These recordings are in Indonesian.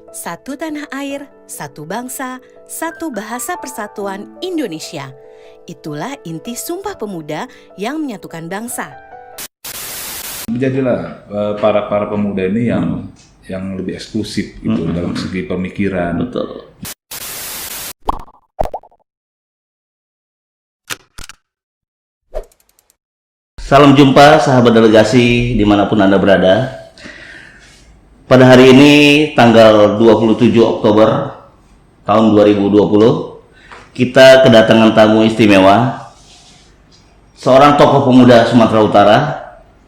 Satu tanah air, satu bangsa, satu bahasa persatuan Indonesia. Itulah inti Sumpah Pemuda yang menyatukan bangsa. Jadilah para pemuda ini yang lebih eksklusif gitu dalam segi pemikiran. Betul. Salam jumpa sahabat delegasi dimanapun Anda berada. Pada hari ini tanggal 27 Oktober tahun 2020, kita kedatangan tamu istimewa, seorang tokoh pemuda Sumatera Utara.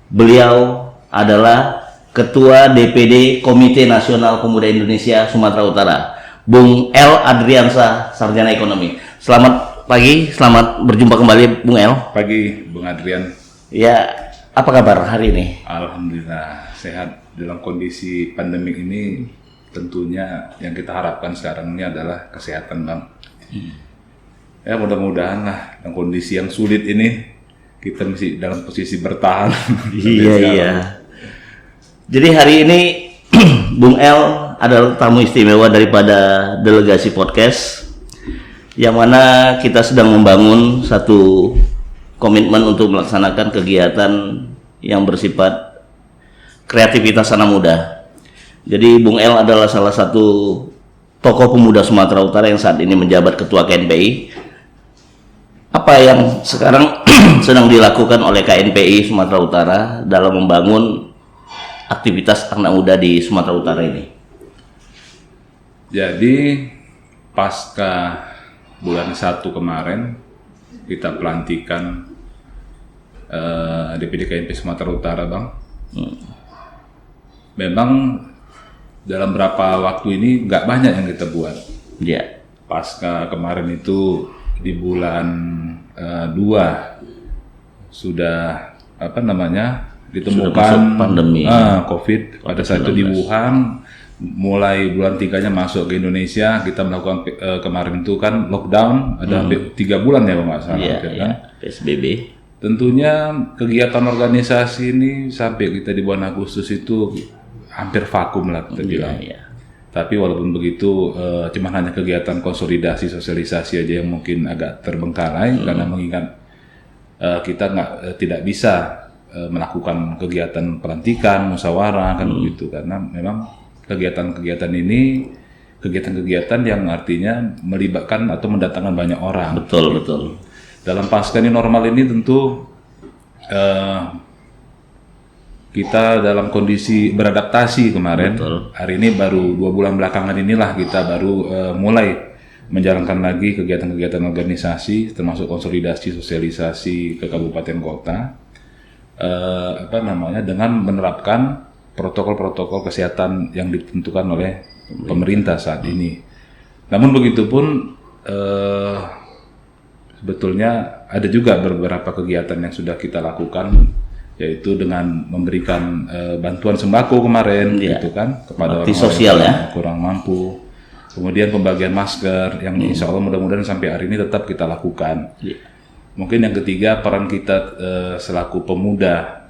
Beliau adalah Ketua DPD Komite Nasional Pemuda Indonesia Sumatera Utara, Bung L. Adriansa, Sarjana Ekonomi. Selamat pagi, selamat berjumpa kembali Bung L. Pagi, Bung Adrian. Ya, apa kabar hari ini? Alhamdulillah sehat. Dalam kondisi pandemik ini tentunya yang kita harapkan sekarang ini adalah kesehatan, Bang. Ya mudah-mudahan lah dalam kondisi yang sulit ini kita masih dalam posisi bertahan. Iya. Jadi hari ini Bung L adalah tamu istimewa daripada delegasi podcast, yang mana kita sedang membangun satu komitmen untuk melaksanakan kegiatan yang bersifat kreativitas anak muda. Jadi Bung L adalah salah satu tokoh pemuda Sumatera Utara yang saat ini menjabat Ketua KNPI. Apa yang sekarang sedang dilakukan oleh KNPI Sumatera Utara dalam membangun aktivitas anak muda di Sumatera Utara ini? Jadi pasca bulan 1 kemarin kita pelantikan DPD KNPI Sumatera Utara, Bang. Memang dalam beberapa waktu ini nggak banyak yang kita buat. Ya. Pasca kemarin itu di bulan 2 sudah ditemukan pandemi COVID pada saat itu di Wuhan. Mulai bulan 3-nya masuk ke Indonesia, kita melakukan kemarin itu kan lockdown ada 3 bulan ya, Bang, nggak salah. Kan? PSBB. Tentunya kegiatan organisasi ini sampai kita di bulan Agustus itu hampir vakum lah kita bilang. Tapi walaupun begitu, cuma hanya kegiatan konsolidasi, sosialisasi aja yang mungkin agak terbengkalai karena mengingat kita tidak bisa melakukan kegiatan pelantikan, musyawarah kan begitu, karena memang kegiatan-kegiatan ini kegiatan-kegiatan yang artinya melibatkan atau mendatangkan banyak orang. Betul. Dalam pasca ini normal ini tentu kita dalam kondisi beradaptasi kemarin. Betul. Hari ini baru 2 bulan belakangan inilah kita baru mulai menjalankan lagi kegiatan-kegiatan organisasi, termasuk konsolidasi sosialisasi ke kabupaten kota, dengan menerapkan protokol-protokol kesehatan yang ditentukan oleh pemerintah saat ini. Namun begitupun sebetulnya ada juga beberapa kegiatan yang sudah kita lakukan, yaitu dengan memberikan bantuan sembako kemarin, gitu kan, kepada orang-orang yang kurang mampu. Kemudian pembagian masker yang insya Allah mudah-mudahan sampai hari ini tetap kita lakukan. Mungkin yang ketiga, peran kita selaku pemuda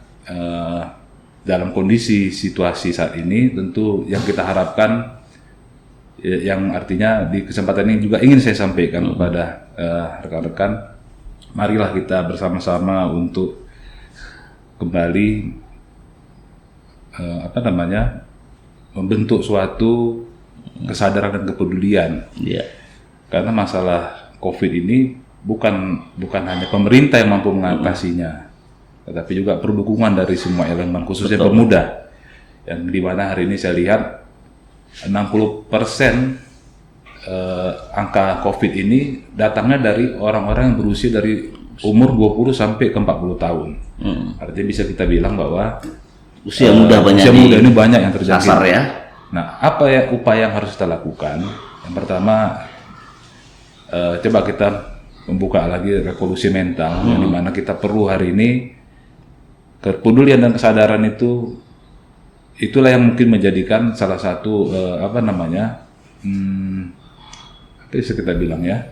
dalam kondisi situasi saat ini, tentu yang kita harapkan, yang artinya di kesempatan ini juga ingin saya sampaikan kepada rekan-rekan, marilah kita bersama-sama untuk kembali membentuk suatu kesadaran dan kepedulian. Karena masalah COVID ini bukan hanya pemerintah yang mampu mengatasinya, tetapi juga perlu dukungan dari semua elemen, khususnya pemuda, yang di mana hari ini saya lihat 60% angka COVID ini datangnya dari orang-orang yang berusia dari umur 20 sampai ke 40 tahun. Artinya bisa kita bilang bahwa usia muda ini banyak yang terjangkit. Kasar ya. Nah, apa ya upaya yang harus kita lakukan? Yang pertama, coba kita membuka lagi revolusi mental, yang dimana kita perlu hari ini kepedulian dan kesadaran itulah yang mungkin menjadikan salah satu bisa kita bilang ya,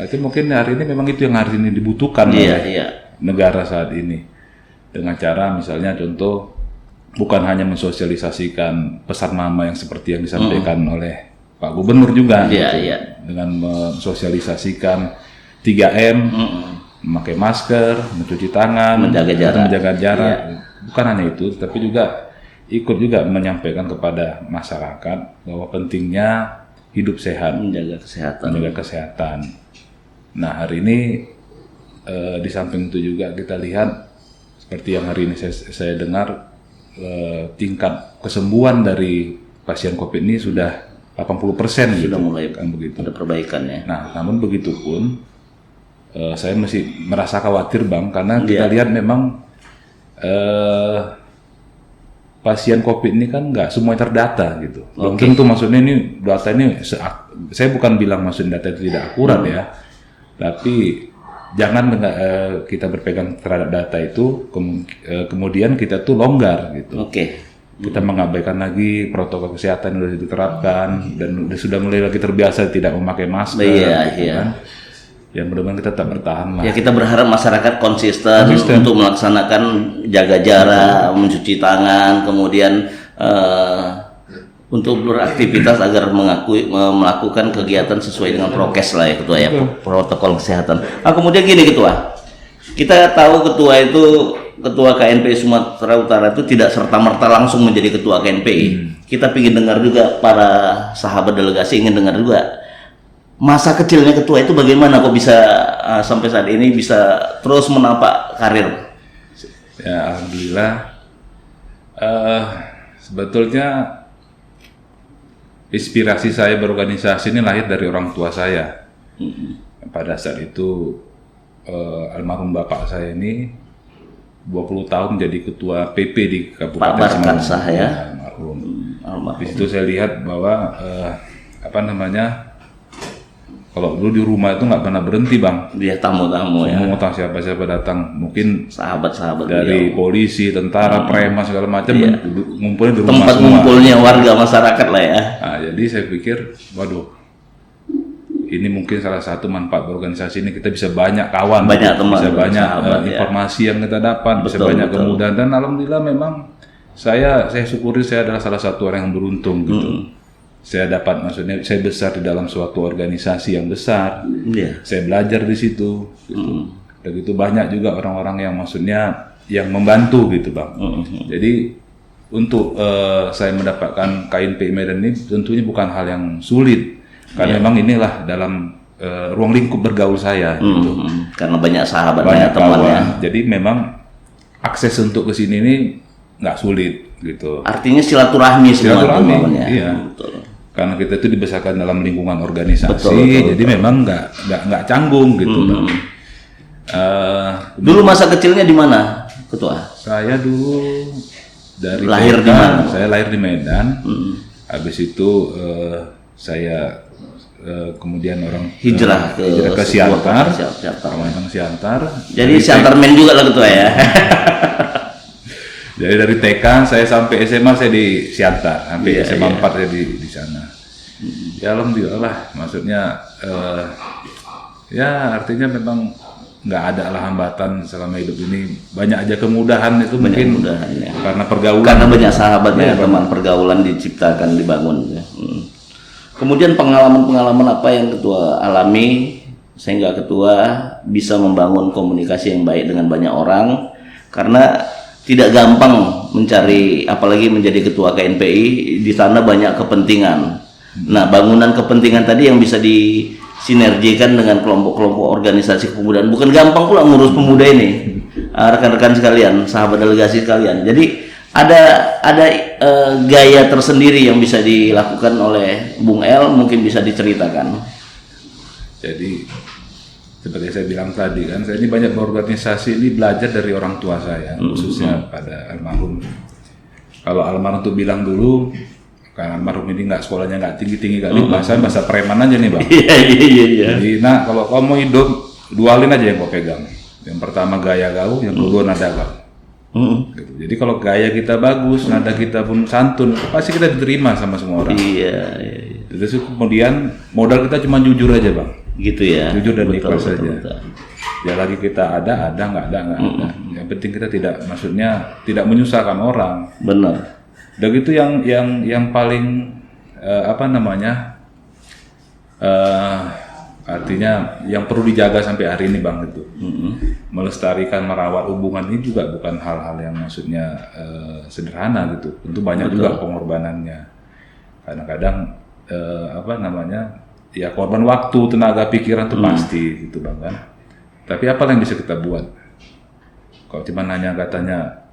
itu mungkin hari ini memang itu yang hari ini dibutuhkan oleh negara saat ini, dengan cara misalnya contoh bukan hanya mensosialisasikan pesan mama yang seperti yang disampaikan oleh Pak Gubernur juga, dengan mensosialisasikan 3M, memakai masker, mencuci tangan, menjaga jarak. Bukan hanya itu, tapi juga ikut juga menyampaikan kepada masyarakat bahwa pentingnya hidup sehat, menjaga kesehatan. Nah, hari ini di samping itu juga kita lihat seperti yang hari ini saya dengar, tingkat kesembuhan dari pasien COVID ini sudah 80% sudah mulai kan begitu. Ada perbaikan ya. Nah, namun begitu pun saya masih merasa khawatir Bang, karena kita lihat memang pasien COVID ini kan nggak semua terdata gitu. Belum tentu, maksudnya ini data ini saya bukan bilang maksud data itu tidak akurat ya, tapi jangan kita berpegang terhadap data itu kemudian kita tuh longgar gitu. Kita mengabaikan lagi protokol kesehatan yang sudah diterapkan dan sudah mulai lagi terbiasa tidak memakai masker. Kan? Yang mudah-mudahan kita tetap bertahan lah. Ya, kita berharap masyarakat konsisten untuk melaksanakan jaga jarak, mencuci tangan, kemudian untuk beraktivitas agar melakukan kegiatan sesuai dengan prokes lah ya Ketua ya, protokol kesehatan. Nah, kemudian gini Ketua, kita tahu Ketua KNPI Sumatera Utara itu tidak serta-merta langsung menjadi Ketua KNPI. Kita ingin dengar juga, para sahabat delegasi ingin dengar juga, masa kecilnya Ketua itu bagaimana kok bisa sampai saat ini bisa terus menapak karir? Ya, alhamdulillah. Sebetulnya inspirasi saya berorganisasi ini lahir dari orang tua saya. Pada saat itu almarhum bapak saya ini 20 tahun jadi ketua PP di Kabupaten Semarang. Ya. Almarhum. Di situ saya lihat bahwa kalau dulu di rumah itu nggak pernah berhenti Bang. Dia tamu-tamu ya. Semua tahu siapa-siapa datang. Mungkin sahabat-sahabat dari polisi, tentara, preman segala macam ngumpulnya di rumah tempat semua. Ngumpulnya warga masyarakat lah ya. Nah, jadi saya pikir, waduh, ini mungkin salah satu manfaat organisasi ini, kita bisa banyak kawan, banyak teman, bisa banyak sahabat, informasi yang kita dapat, bisa banyak kemudahan, dan alhamdulillah memang saya syukuri saya adalah salah satu orang yang beruntung gitu. Saya dapat, maksudnya saya besar di dalam suatu organisasi yang besar, saya belajar di situ, gitu. Dan itu banyak juga orang-orang yang maksudnya yang membantu gitu Bang. Jadi untuk saya mendapatkan KNPI Medan ini tentunya bukan hal yang sulit, karena memang inilah dalam ruang lingkup bergaul saya, gitu. Karena banyak sahabat, banyak temannya. Jadi memang akses untuk ke sini ini nggak sulit gitu. Artinya silaturahmi semua. Iya. Betul. Karena kita itu dibesarkan dalam lingkungan organisasi, jadi memang nggak canggung gitu. Dulu masa kecilnya di mana, Ketua? Saya dulu dari lahir di mana? Saya lahir di Medan. Habis itu saya kemudian hijrah ke Siantar. Jadi Siantar Men juga lah Ketua ya. Jadi dari TK saya sampai SMA saya di Siantar, sampai SMA 4 saya di sana. Ya alhamdulillah, maksudnya ya artinya memang nggak ada lah hambatan selama hidup ini, banyak aja kemudahan itu, mungkin karena pergaulan. Karena banyak sahabat ya, teman pergaulan diciptakan, dibangun ya. Kemudian pengalaman-pengalaman apa yang Ketua alami sehingga Ketua bisa membangun komunikasi yang baik dengan banyak orang, karena tidak gampang mencari, apalagi menjadi ketua KNPI, di sana banyak kepentingan. Nah, bangunan kepentingan tadi yang bisa disinergikan dengan kelompok-kelompok organisasi kepemudaan. Bukan gampang pula ngurus pemuda ini, rekan-rekan sekalian, sahabat delegasi sekalian. Jadi ada gaya tersendiri yang bisa dilakukan oleh Bung El, mungkin bisa diceritakan. Jadi seperti saya bilang tadi kan, saya ini banyak berorganisasi ini belajar dari orang tua saya, khususnya pada almarhum. Kalau almarhum tuh bilang dulu, kan almarhum ini sekolahnya nggak tinggi-tinggi kali, bahasa preman aja nih Bang. Iya. Jadi kalau kamu mau hidup, dualin aja yang kau pegang. Yang pertama gaya kau, yang kedua nada kau. Gitu. Jadi kalau gaya kita bagus, nada kita pun santun, pasti kita diterima sama semua orang. Iya. Terus kemudian modal kita cuma jujur aja Bang. Gitu ya. Jujur dan ikhlas saja. Ya lagi kita ada, nggak ada. Yang penting kita tidak menyusahkan orang. Benar. Dan itu yang paling artinya yang perlu dijaga sampai hari ini Bang itu. Melestarikan, merawat hubungan ini juga bukan hal-hal yang maksudnya sederhana gitu. Tentu banyak juga pengorbanannya. Kadang-kadang ya korban waktu, tenaga pikiran itu pasti gitu Bang kan. Tapi apa yang bisa kita buat? Kalau cuma nanya katanya,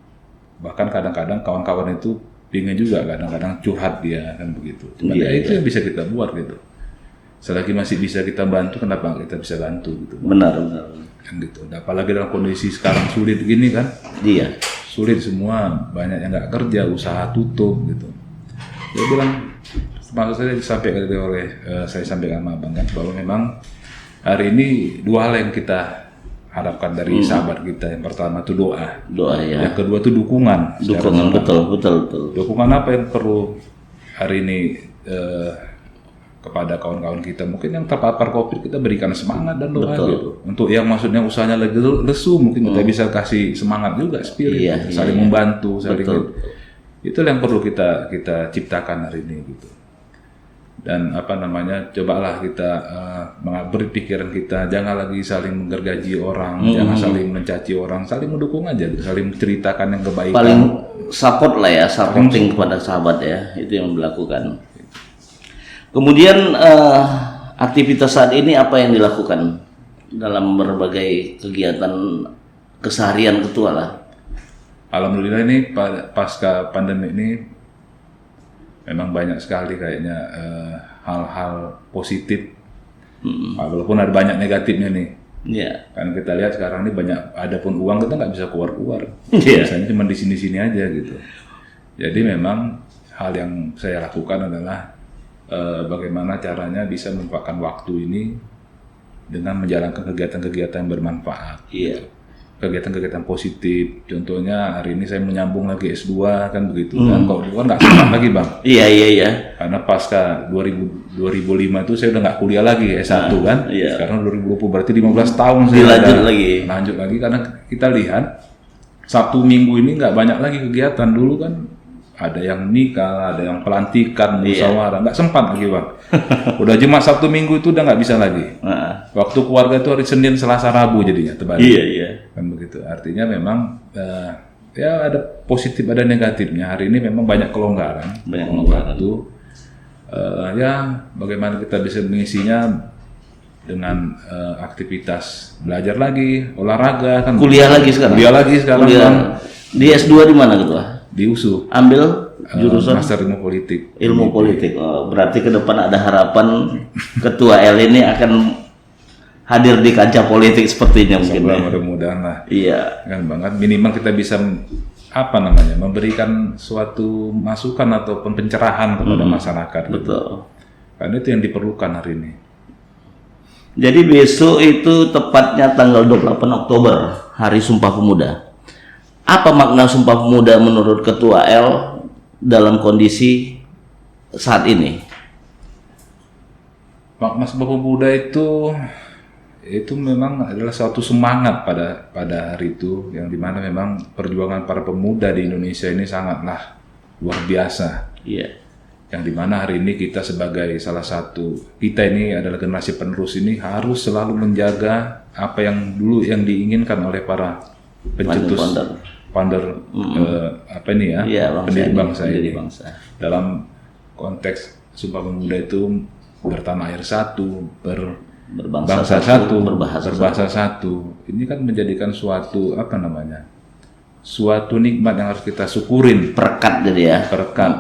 bahkan kadang-kadang kawan-kawan itu pingin juga kadang-kadang curhat dia kan begitu. Cuma itu yang bisa kita buat gitu. Selagi masih bisa kita bantu, kenapa kita bisa bantu gitu? Benar. Kan gitu. Apalagi dalam kondisi sekarang sulit gini kan? Iya. Sulit semua, banyak yang nggak kerja, usaha tutup gitu. Dia bilang, maksud saya disampaikan saya sampaikan sama Abang kan, bahwa memang hari ini dua hal yang kita harapkan dari sahabat kita. Yang pertama itu doa ya. Yang kedua itu dukungan. Betul. Dukungan apa yang perlu hari ini kepada kawan-kawan kita, mungkin yang terpapar COVID, kita berikan semangat dan doa gitu. Untuk yang maksudnya usahanya lagi lesu, mungkin kita bisa kasih semangat juga, spirit, saling membantu, saling gitu. Itu yang perlu kita ciptakan hari ini gitu. Dan cobalah kita beri pikiran kita, jangan lagi saling menggergaji orang, jangan saling mencaci orang, saling mendukung aja, saling menceritakan yang kebaikan. Paling support lah ya, supporting kepada sahabat ya, itu yang dilakukan. Kemudian aktivitas saat ini apa yang dilakukan dalam berbagai kegiatan keseharian ketua lah? Alhamdulillah ini pasca pandemi ini memang banyak sekali kayaknya hal-hal positif, walaupun ada banyak negatifnya nih. Iya. Kan kita lihat sekarang ini banyak, ada pun uang kita nggak bisa keluar. Biasanya cuma di sini-sini aja gitu. Jadi memang hal yang saya lakukan adalah bagaimana caranya bisa memanfaatkan waktu ini dengan menjalankan kegiatan-kegiatan yang bermanfaat. Iya. Kegiatan-kegiatan positif. Contohnya hari ini saya menyambung lagi S2 kan begitu kan. Kalau dulu kan nggak sempat lagi Bang. Iya. Karena pasca 2005 itu saya udah nggak kuliah lagi S1 kan. Iya. Sekarang 2020 berarti 15 tahun saya lanjut lagi karena kita lihat Sabtu Minggu ini nggak banyak lagi kegiatan. Dulu kan ada yang nikah, ada yang pelantikan, musyawarah, nggak sempat lagi Bang. Udah Jumat, Sabtu, Minggu itu udah nggak bisa lagi. Waktu keluarga itu hari Senin, Selasa, Rabu jadinya terbalik. Iya. Kan begitu. Artinya memang ya ada positif, ada negatifnya. Hari ini memang banyak kelonggaran. Waktu. Ya bagaimana kita bisa mengisinya dengan aktivitas belajar lagi, olahraga kan. Kuliah lagi sekarang. Bang. Di S2 di mana ketua? Di USU. Ambil jurusan Master Ilmu Politik. Ilmu Politik. Oh, berarti ke depan ada harapan Ketua L ini akan hadir di kancah politik sepertinya mungkin. Mudah-mudahan lah. Iya. Kan banget. Minimal kita bisa memberikan suatu masukan atau pencerahan kepada masyarakat. Betul. Karena itu yang diperlukan hari ini. Jadi besok itu tepatnya tanggal 28 Oktober, Hari Sumpah Pemuda. Apa makna Sumpah Pemuda menurut Ketua L dalam kondisi saat ini? Makna Sumpah Pemuda itu memang adalah suatu semangat pada hari itu, yang dimana memang perjuangan para pemuda di Indonesia ini sangatlah luar biasa. Iya. Yang dimana hari ini kita sebagai kita ini adalah generasi penerus ini harus selalu menjaga apa yang dulu yang diinginkan oleh para pencetus founder pendiri bangsa ini. Dalam konteks Sumpah Pemuda itu bertanah air satu, berbangsa satu, berbahasa satu. Ini kan menjadikan suatu suatu nikmat yang harus kita syukurin. Perekat jadi ya. Perekat.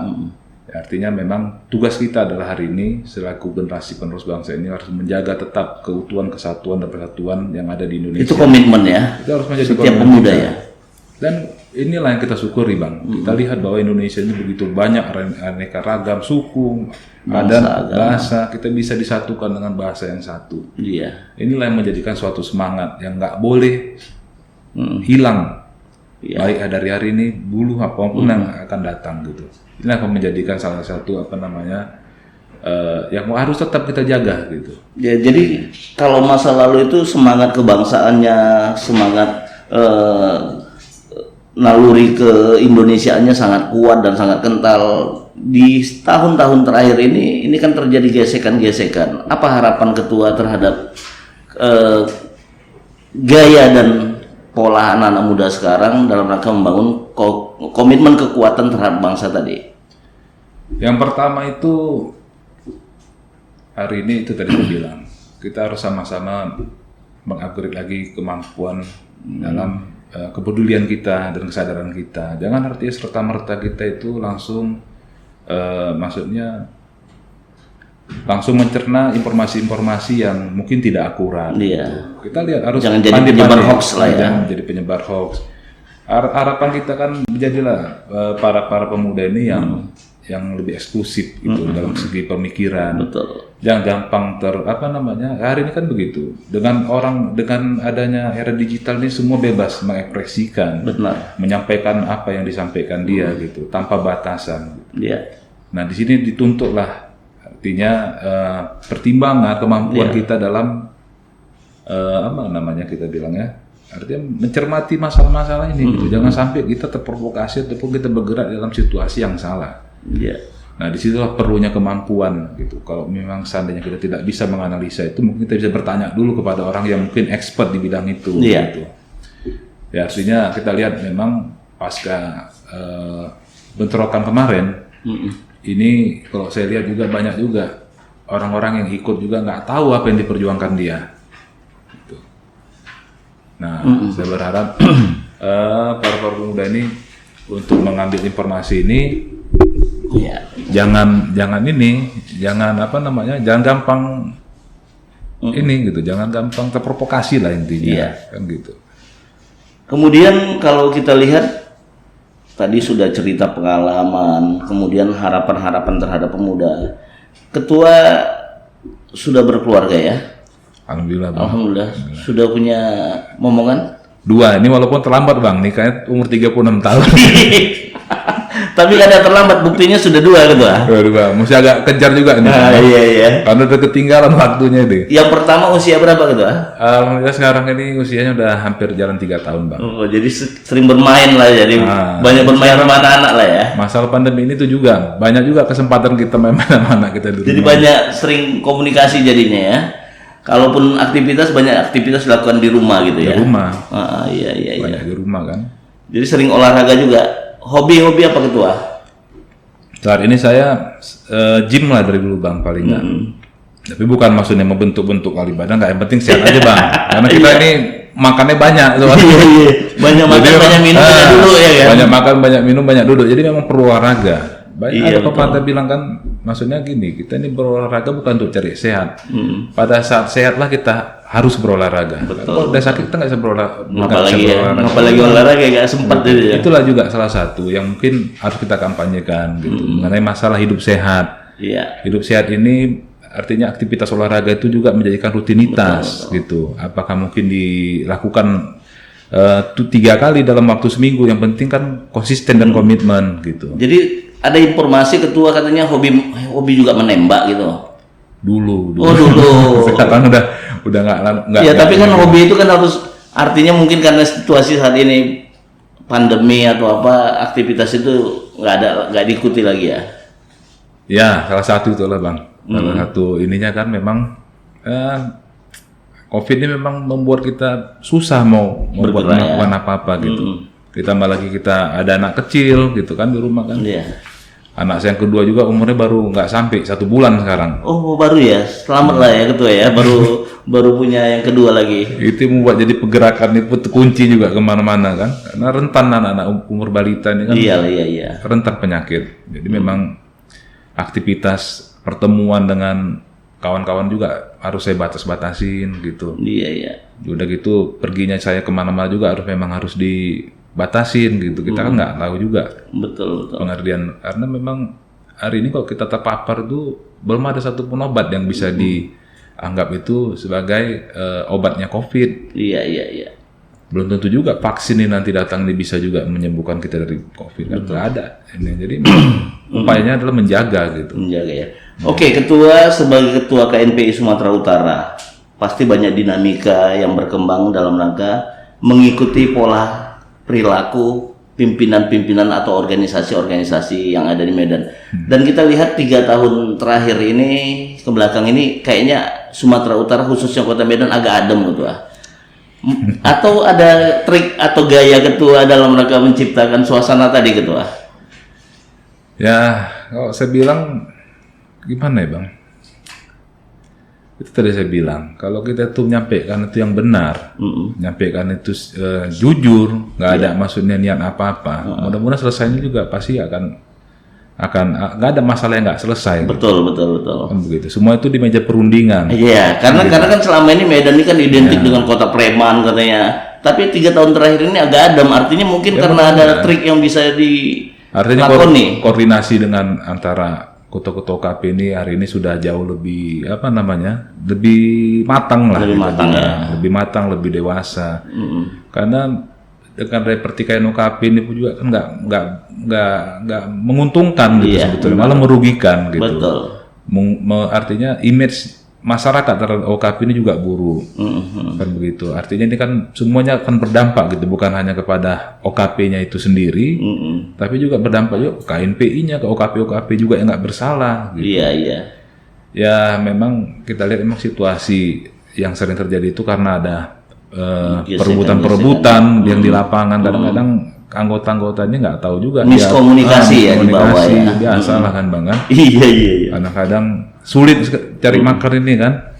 Artinya memang tugas kita adalah hari ini selaku generasi penerus bangsa ini harus menjaga tetap keutuhan, kesatuan dan persatuan yang ada di Indonesia. Itu komitmen ya. Itu harus menjadi setiap pemuda ya. Dan inilah yang kita syukuri Bang. Kita lihat bahwa Indonesia ini begitu banyak aneka ragam suku, adat, bahasa. Kita bisa disatukan dengan bahasa yang satu. Iya. Inilah yang menjadikan suatu semangat yang nggak boleh hilang. Iya. Baik dari hari ini, dulu apapun yang akan datang gitu. Ini akan menjadikan salah satu yang harus tetap kita jaga gitu. Ya, jadi kalau masa lalu itu semangat kebangsaannya, semangat naluri ke Indonesiaannya sangat kuat dan sangat kental. Di tahun-tahun terakhir ini kan terjadi gesekan-gesekan. Apa harapan ketua terhadap gaya dan pola anak-anak muda sekarang dalam rangka membangun komitmen kekuatan terhadap bangsa tadi? Yang pertama itu hari ini itu tadi saya bilang, kita harus sama-sama mengupgrade lagi kemampuan dalam kepedulian kita dan kesadaran kita. Jangan artinya serta-merta kita itu langsung maksudnya langsung mencerna informasi-informasi yang mungkin tidak akurat. Iya. Gitu. Kita lihat harus jangan jadi penyebar hoax lah ya. Jangan jadi penyebar hoax. Harapan kita kan menjadilah para pemuda ini yang lebih eksklusif gitu dalam segi pemikiran. Betul. Jangan gampang hari ini kan begitu. Dengan adanya era digital ini semua bebas mengekspresikan, benar, menyampaikan apa yang disampaikan dia gitu tanpa batasan. Iya. Nah, di sini dituntutlah artinya pertimbangan kemampuan kita dalam kita bilang ya. Artinya mencermati masalah-masalah ini gitu. Jangan sampai kita terprovokasi ataupun kita bergerak dalam situasi yang salah. Iya. Nah, disitulah perlunya kemampuan gitu. Kalau memang seandainya kita tidak bisa menganalisa itu, mungkin kita bisa bertanya dulu kepada orang yang mungkin expert di bidang itu. Iya. Gitu. Ya, artinya kita lihat memang pasca bentrokan kemarin, ini kalau saya lihat juga banyak juga orang-orang yang ikut juga nggak tahu apa yang diperjuangkan dia. Gitu. Nah, saya berharap para pemuda ini untuk mengambil informasi ini. Iya. Jangan gampang ini gitu, jangan gampang terprovokasi lah intinya, kan gitu. Kemudian kalau kita lihat tadi sudah cerita pengalaman, kemudian harapan-harapan terhadap pemuda. Ketua sudah berkeluarga ya? Alhamdulillah, Bang. Alhamdulillah. Sudah punya momongan? 2, ini walaupun terlambat Bang, nikahnya umur 36 tahun. Tapi ada terlambat, buktinya sudah 2 Ketua. 2, mesti agak kejar juga nih. Iya. Karena udah ketinggalan waktunya itu. Yang pertama usia berapa Ketua? Alhamdulillah sekarang ini usianya udah hampir jalan 3 tahun Bang. Oh, jadi sering bermain lah, jadi banyak bermain sama anak-anak lah ya. Masalah pandemi ini tuh juga banyak juga kesempatan kita main sama anak kita di rumah. Jadi banyak sering komunikasi jadinya ya. Kalaupun banyak aktivitas dilakukan di rumah gitu ya. Di rumah. Iya. Banyak di rumah kan. Jadi sering olahraga juga. Hobi-hobi apa Ketua? Saat ini saya gym lah dari dulu Bang paling nggak. Tapi bukan maksudnya membentuk-bentuk kali badan, nggak, yang penting sehat aja Bang. Karena kita ini makannya banyak soalnya. Iya. Banyak makan, banyak minum, banyak duduk ya kan? Banyak makan, banyak minum, banyak duduk. Jadi memang perlu olahraga. Iya, ada pepatah bilang kan, maksudnya gini, kita ini berolahraga bukan untuk cari sehat. Pada saat sehatlah kita harus berolahraga. Kalau udah sakit kita nggak bisa berolahraga. Apalagi olahraga nggak sempat gitu ya. Itulah juga salah satu yang mungkin harus kita kampanyekan gitu mengenai masalah hidup sehat. Iya. Hidup sehat ini artinya aktivitas olahraga itu juga menjadikan rutinitas gitu. Apakah mungkin dilakukan 3 kali dalam waktu seminggu? Yang penting kan konsisten dan komitmen gitu. Jadi ada informasi Ketua katanya hobi juga menembak gitu. Dulu. Oh dulu. Sekarang udah nggak. Ya tapi kan hobi itu kan harus, artinya mungkin karena situasi saat ini pandemi atau apa, aktivitas itu nggak diikuti lagi ya. Ya, salah satu itulah Bang. Salah satu ininya kan memang COVID ini memang membuat kita susah mau melakukan apa-apa gitu. Ditambah lagi kita ada anak kecil gitu kan di rumah kan. Iya. Anak saya yang kedua juga umurnya baru nggak sampai 1 bulan sekarang. Oh baru ya, selamat lah ya Ketua ya, baru punya yang kedua lagi. Itu membuat jadi pergerakan itu kunci juga kemana-mana kan, karena rentan anak-anak umur balita ini kan. Iya. Rentan penyakit. Jadi memang aktivitas pertemuan dengan kawan-kawan juga harus saya batasin gitu. Iya. Udah gitu perginya saya kemana-mana juga harus dibatasin gitu. Kita kan nggak tahu juga. Betul. Pengertian, karena memang hari ini kalau kita terpapar itu belum ada satupun obat yang bisa dianggap itu sebagai obatnya COVID. Iya. belum tentu juga vaksin ini nanti datang ini bisa juga menyembuhkan kita dari COVID. Kan nggak ada. Jadi upayanya adalah menjaga gitu. Menjaga ya. Oke, ketua sebagai ketua KNPI Sumatera Utara, pasti banyak dinamika yang berkembang dalam rangka mengikuti pola perilaku pimpinan-pimpinan atau organisasi-organisasi yang ada di Medan. Dan kita lihat 3 tahun terakhir ini ke belakang ini kayaknya Sumatera Utara khususnya Kota Medan agak adem ketua. Atau ada trik atau gaya ketua dalam rangka menciptakan suasana tadi ketua? Ya, kalau saya bilang gimana ya bang? Itu tadi saya bilang, kalau kita tuh menyampaikan itu yang benar, menyampaikan itu jujur, nggak ada maksudnya niat apa-apa. Mudah-mudahan selesainya juga pasti akan nggak ada masalah yang nggak selesai. Betul. Kan begitu. Semua itu di meja perundingan. Iya, karena kan selama ini Medan ini kan identik dengan kota preman katanya. Tapi 3 tahun terakhir ini agak adem. Artinya mungkin ya, karena ada trik yang bisa dilakoni. Koordinasi dengan antara ketua-ketua OKP ini hari ini sudah jauh lebih lebih matang lah. Lebih matang, lebih dewasa. Karena dengan pertikaian OKP ini pun juga kan nggak menguntungkan gitu sebetulnya, malah merugikan gitu. Betul. Artinya image masyarakat terhadap OKP ini juga buruk, kan begitu. Artinya ini kan semuanya akan berdampak gitu, bukan hanya kepada OKP-nya itu sendiri, tapi juga berdampak juga ke KNPI-nya, ke OKP juga yang nggak bersalah. Gitu. Iya. Ya memang kita lihat memang situasi yang sering terjadi itu karena ada perebutan yang di lapangan. Kadang-kadang anggota-anggotanya nggak tahu juga miskomunikasi di bawah ya. Biasalah kan bang kan. Iya. Kadang-kadang sulit cari makar ini kan.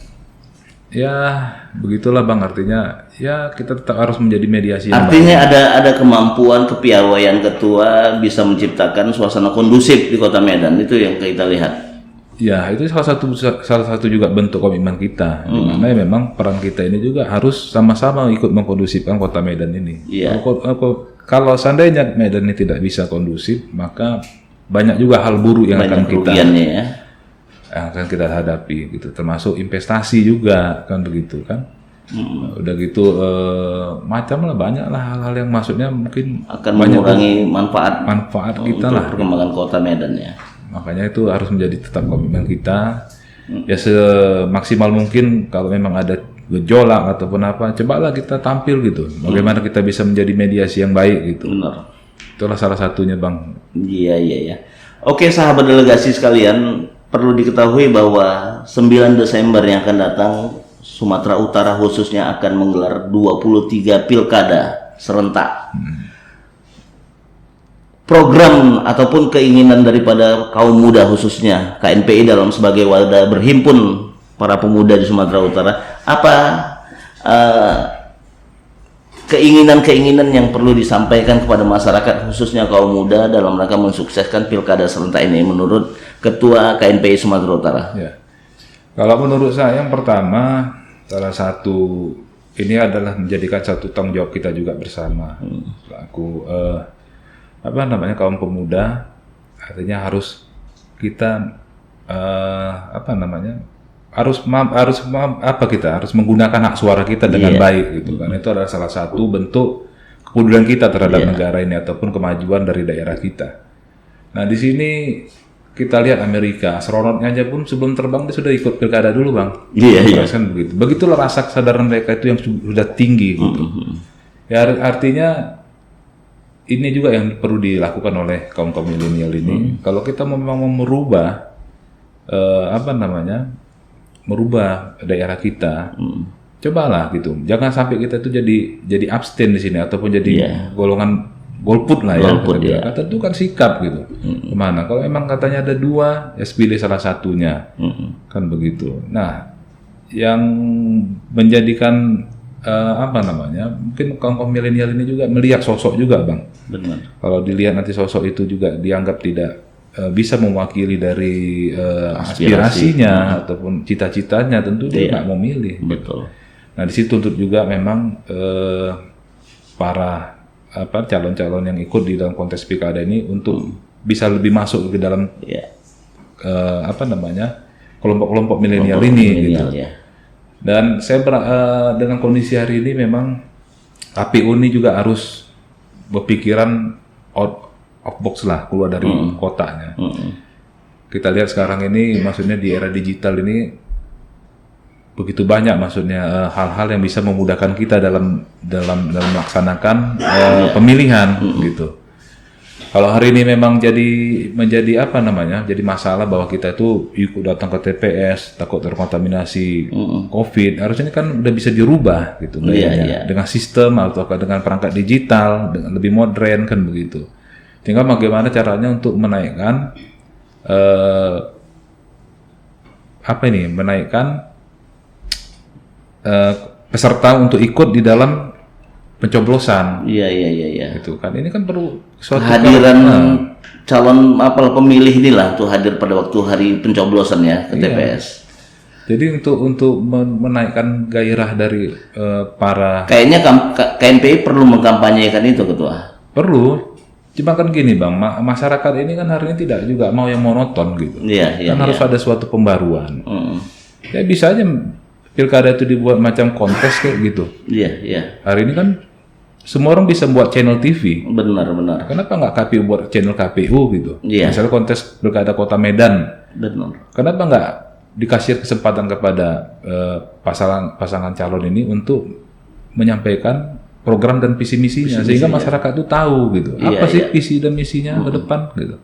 Ya begitulah bang, artinya ya kita tetap harus menjadi mediasi. Artinya ada kemampuan kepiawaian ketua bisa menciptakan suasana kondusif di Kota Medan, itu yang kita lihat. Ya itu salah satu juga bentuk komitmen kita, di mana ya memang peran kita ini juga harus sama-sama ikut mengkondusifkan Kota Medan ini. Iya. Kalau seandainya Medan ini tidak bisa kondusif, maka banyak juga hal buruk yang akan kita hadapi, gitu. Termasuk investasi juga kan begitu kan. Udah gitu macam lah, banyak lah hal-hal yang maksudnya mungkin akan mengurangi manfaat kita untuk lah. Perkembangan Kota Medan ya. Makanya itu harus menjadi tetap komitmen kita. Ya semaksimal mungkin kalau memang ada gejolak ataupun apa, cobalah kita tampil gitu. Bagaimana kita bisa menjadi mediasi yang baik gitu. Benar. Itulah salah satunya bang. Iya. Oke sahabat delegasi sekalian, perlu diketahui bahwa 9 Desember yang akan datang, Sumatera Utara khususnya akan menggelar 23 pilkada serentak. Program ataupun keinginan daripada kaum muda khususnya KNPI dalam sebagai wadah berhimpun para pemuda di Sumatera Utara, apa keinginan-keinginan yang perlu disampaikan kepada masyarakat khususnya kaum muda dalam rangka mensukseskan pilkada serentak ini menurut Ketua KNPI Sumatera Utara? Ya. Kalau menurut saya yang pertama, salah satu ini adalah menjadikan satu tanggung jawab kita juga bersama selaku kaum pemuda. Artinya harus kita harus menggunakan hak suara kita dengan baik gitu kan. Itu adalah salah satu bentuk kepedulian kita terhadap negara ini ataupun kemajuan dari daerah kita. Nah di sini kita lihat Amerika, astronotnya aja pun sebelum terbang dia sudah ikut pilkada dulu bang. Iya. Kan begitu. Begitulah rasa kesadaran mereka itu yang sudah tinggi gitu. Ya artinya ini juga yang perlu dilakukan oleh kaum milenial ini. Kalau kita memang mau merubah merubah daerah kita, cobalah gitu. Jangan sampai kita itu jadi abstain di sini ataupun jadi golongan golput lah ya. Tentukan sikap gitu. Kemana? Kalau memang katanya ada 2, ya pilih salah satunya, kan begitu. Nah, yang menjadikan mungkin kaum milenial ini juga melihat sosok juga bang. Benar. Kalau dilihat nanti sosok itu juga dianggap tidak bisa mewakili dari aspirasinya ataupun cita-citanya, tentu dia nggak mau milih. Betul. Nah di situ tuntut juga memang para calon-calon yang ikut di dalam kontes pilkada ini untuk bisa lebih masuk ke dalam kelompok-kelompok milenial ini gitu. Dan saya dengan kondisi hari ini memang KPU ini juga harus berpikiran out of box lah, keluar dari kotaknya. Kita lihat sekarang ini, maksudnya di era digital ini begitu banyak, maksudnya hal-hal yang bisa memudahkan kita dalam melaksanakan pemilihan gitu. Kalau hari ini memang menjadi apa namanya, jadi masalah bahwa kita itu ikut datang ke TPS takut terkontaminasi COVID, harusnya kan udah bisa dirubah gitu gayanya, dengan sistem atau dengan perangkat digital, dengan lebih modern kan begitu. Tinggal bagaimana caranya untuk menaikkan menaikkan peserta untuk ikut di dalam pencoblosan. Iya. Itu kan, ini kan perlu suatu kehadiran calon pemilih inilah tuh hadir pada waktu hari pencoblosan ya ke TPS. Jadi untuk menaikkan gairah dari para, kayaknya KNPI perlu mengkampanyekan itu, Ketua. Perlu. Cuma kan gini Bang, masyarakat ini kan hari ini tidak juga mau yang monoton gitu. Kan harus ada suatu pembaruan. Ya bisa aja pilkada itu dibuat macam kontes kayak gitu. Iya. Hari ini kan semua orang bisa buat channel TV. Benar. Kenapa nggak KPU buat channel KPU gitu? Misalnya kontes pilkada Kota Medan. Benar. Kenapa nggak dikasih kesempatan kepada pasangan calon ini untuk menyampaikan program dan visi misinya, sehingga masyarakat itu tahu gitu. Apa sih visi dan misinya ke depan gitu.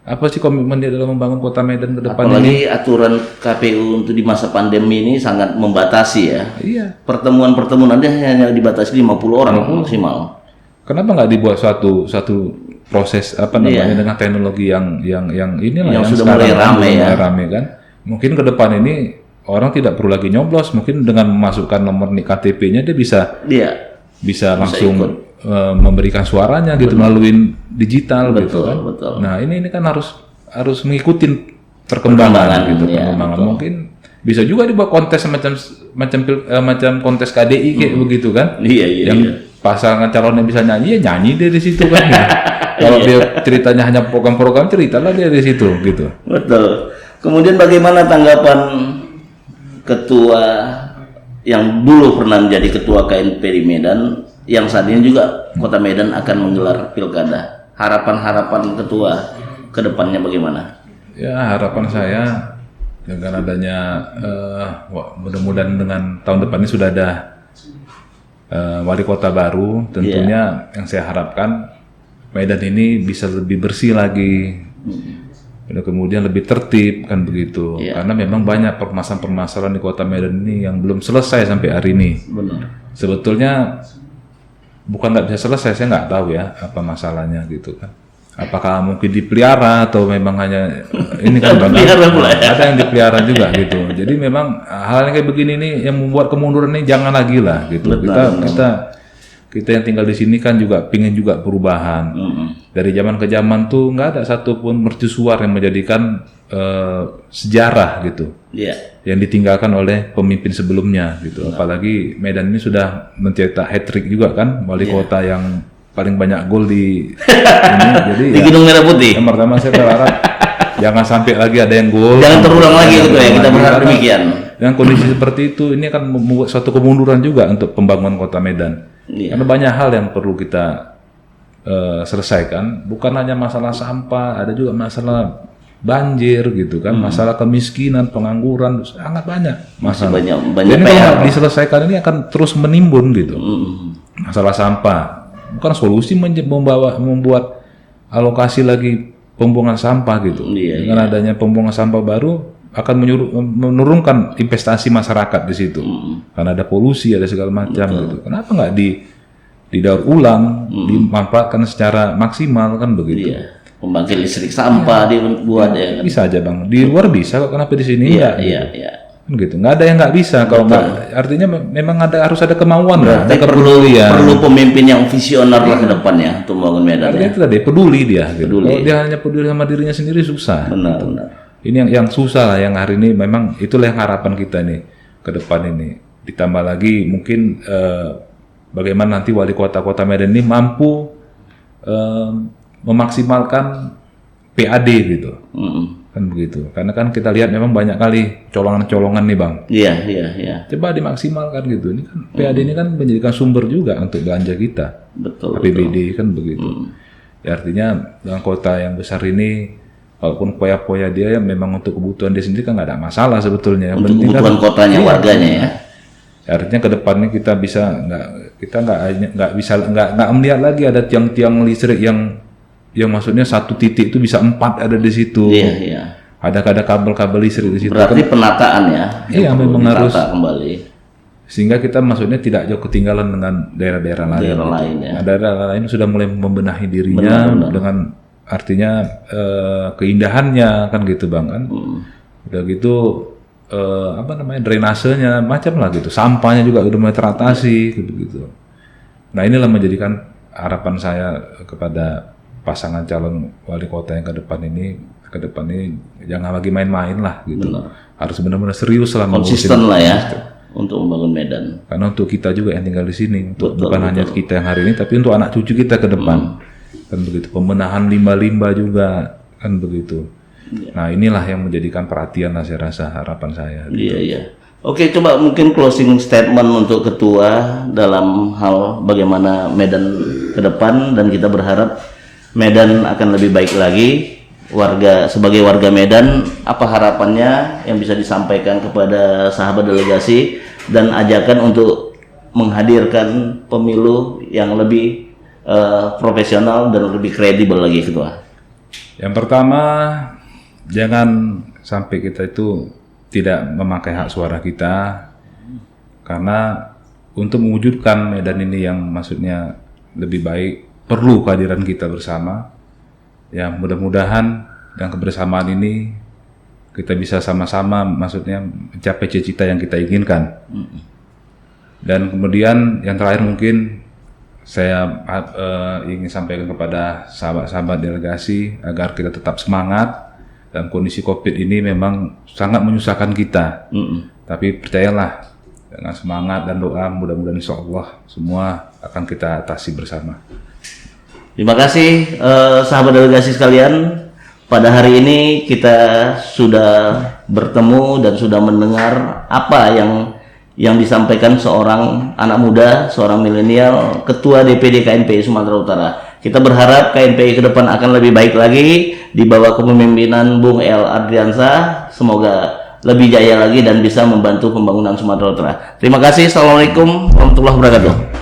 Apa sih komitmen dia dalam membangun Kota Medan ke depan ini? Apalagi aturan KPU untuk di masa pandemi ini sangat membatasi ya. Iya. Pertemuan aja hanya dibatasi 50 orang maksimal. Kenapa nggak dibuat suatu proses dengan teknologi yang inilah yang sudah mulai rame kan? Mungkin ke depan ini orang tidak perlu lagi nyoblos, mungkin dengan memasukkan nomor nik KTP-nya dia bisa langsung memberikan suaranya gitu melalui digital gitu kan. Betul. Nah, ini kan harus mengikuti perkembangan gitu. Perkembangan mungkin bisa juga dibuat kontes macam kontes KDI kayak begitu kan. Yang pasangan calonnya bisa nyanyi, ya nyanyi dia di situ kan. Ya. Kalau dia ceritanya hanya program-program, ceritalah dia di situ gitu. Betul. Kemudian bagaimana tanggapan ketua yang dulu pernah menjadi ketua KNP di Medan, yang saat ini juga Kota Medan akan menggelar pilkada? Harapan ketua ke depannya bagaimana? Ya, harapan saya dengan adanya mudah-mudahan dengan tahun depan ini sudah ada wali kota baru, tentunya yang saya harapkan Medan ini bisa lebih bersih lagi. Kemudian lebih tertib kan begitu, karena memang banyak permasalahan di Kota Medan ini yang belum selesai sampai hari ini. Benar. Sebetulnya bukan nggak bisa selesai, saya nggak tahu ya apa masalahnya gitu kan. Apakah mungkin dipelihara atau memang hanya ini kan ada yang dipelihara juga gitu. Jadi memang hal yang kayak begini nih yang membuat kemunduran ini jangan lagi lah gitu. Kita yang tinggal di sini kan juga pingin juga perubahan. Dari zaman ke zaman tuh nggak ada satupun mercusuar yang menjadikan sejarah gitu. Yang ditinggalkan oleh pemimpin sebelumnya gitu. Apalagi Medan ini sudah mencetak hat-trick juga kan, wali kota yang paling banyak gol di ini. Jadi di Gedung Merah Putih. Yang pertama saya berharap jangan sampai lagi ada yang gol. Jangan terulang lagi gitu ya, kita berharap demikian. Dengan kondisi seperti itu, ini akan membuat suatu kemunduran juga untuk pembangunan Kota Medan. Karena banyak hal yang perlu kita selesaikan, bukan hanya masalah sampah, ada juga masalah banjir gitu kan, masalah kemiskinan, pengangguran, sangat banyak masalah. Banyak jadi kalau diselesaikan ini akan terus menimbun gitu. Masalah sampah bukan solusi membuat alokasi lagi pembuangan sampah gitu. Dengan adanya pembuangan sampah baru akan menurunkan investasi masyarakat di situ, karena ada polusi, ada segala macam gitu. Kenapa nggak didaur ulang, dimanfaatkan secara maksimal kan begitu? Pembangkit listrik sampah dibuat ya. Bisa aja Bang, di luar bisa kok, kenapa di sini enggak? Kan gitu, nggak ada yang nggak bisa. Kalau nggak, artinya memang harus ada kemauan lah, ada kepedulian. Perlu pemimpin yang visioner lah ke depannya untuk membangun Medan. Artinya itu tadi peduli dia. Gitu. Kalau dia hanya peduli sama dirinya sendiri susah. Benar. Ini yang susah lah, yang hari ini memang itulah yang harapan kita nih ke depan ini. Ditambah lagi mungkin bagaimana nanti wali kota Medan ini mampu memaksimalkan PAD gitu. kan begitu. Karena kan kita lihat memang banyak kali colongan-colongan nih Bang. Iya. Coba dimaksimalkan gitu. Ini kan PAD ini kan menjadikan sumber juga untuk belanja kita. Betul. APBD kan begitu. Ya, artinya dengan kota yang besar ini, walaupun poya-poya dia ya memang untuk kebutuhan dia sendiri kan nggak ada masalah sebetulnya. Yang Untuk penting kebutuhan kan, kotanya, warganya ya. Artinya ke depannya kita bisa nggak melihat lagi ada tiang-tiang listrik yang maksudnya satu titik itu bisa 4 ada di situ. Iya. Ada kabel-kabel listrik di situ. Berarti penataan ya. Iya, memang harus kembali. Sehingga kita maksudnya tidak jauh ketinggalan dengan daerah-daerah lain. Daerah lain ya. Nah, daerah lain sudah mulai membenahi dirinya dengan artinya keindahannya kan gitu Bang kan. Udah gitu drainasenya macam lah gitu. Sampahnya juga udah mulai teratasi gitu. Nah, inilah menjadikan harapan saya kepada pasangan calon wali kota yang ke depan ini jangan lagi main-main lah gitu. Harus benar-benar serius lah, konsisten lah ya untuk membangun Medan. Karena untuk kita juga yang tinggal di sini, bukan hanya kita yang hari ini, tapi untuk anak cucu kita ke depan. Kan begitu. Pembenahan limbah-limbah juga kan begitu. Nah, inilah yang menjadikan perhatian lah saya rasa, harapan saya. Iya. Oke, coba mungkin closing statement untuk ketua dalam hal bagaimana Medan ke depan, dan kita berharap Medan akan lebih baik lagi. Sebagai warga Medan, apa harapannya yang bisa disampaikan kepada sahabat delegasi dan ajakan untuk menghadirkan pemilu yang lebih profesional dan lebih kredibel lagi, ketua? Yang pertama, jangan sampai kita itu tidak memakai hak suara kita, karena untuk mewujudkan Medan ini yang maksudnya lebih baik, perlu kehadiran kita bersama. Ya, mudah-mudahan dengan kebersamaan ini kita bisa sama-sama maksudnya mencapai cita-cita yang kita inginkan. Dan kemudian yang terakhir mungkin saya ingin sampaikan kepada sahabat-sahabat delegasi agar kita tetap semangat. Dan kondisi COVID ini memang sangat menyusahkan kita. Tapi percayalah, dengan semangat dan doa mudah-mudahan insya Allah semua akan kita atasi bersama. Terima kasih sahabat delegasi sekalian. Pada hari ini kita sudah bertemu dan sudah mendengar apa yang disampaikan seorang anak muda, seorang milenial, Ketua DPD KNPI Sumatera Utara. Kita berharap KNPI ke depan akan lebih baik lagi di bawah kepemimpinan Bung El Adriansah. Semoga lebih jaya lagi dan bisa membantu pembangunan Sumatera Utara. Terima kasih. Assalamualaikum warahmatullahi wabarakatuh.